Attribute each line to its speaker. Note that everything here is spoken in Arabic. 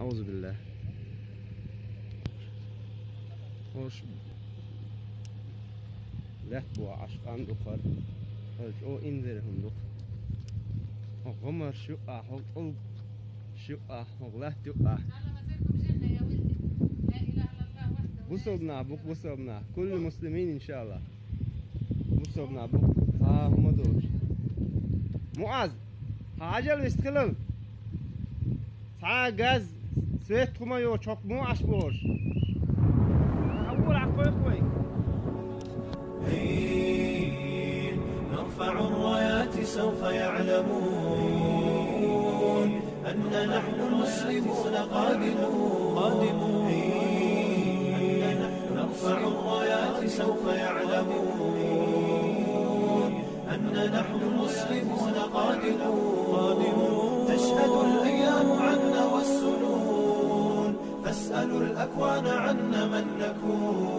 Speaker 1: أعوذ بالله. Hoş. Lätt bu aşkan dokar. O indir hunduk. O قمر شقة حق شقة وغلات شقة. بصبنا بوك بصبنا كل المسلمين إن شاء الله. بصبنا بوك. هم دول. معاذ. Hacel istiklal. Sağ gaz. Svet kumayo çok mu aş boş. أول عقوي
Speaker 2: نرفع الرايات سوف يعلمون أن نحن المسلمون قادمون. نرفع الرايات سوف يعلمون أن نحن المسلمون قادمون. تشهد الأيام عنا والسنون فاسألوا الأكوان عنا من نكون.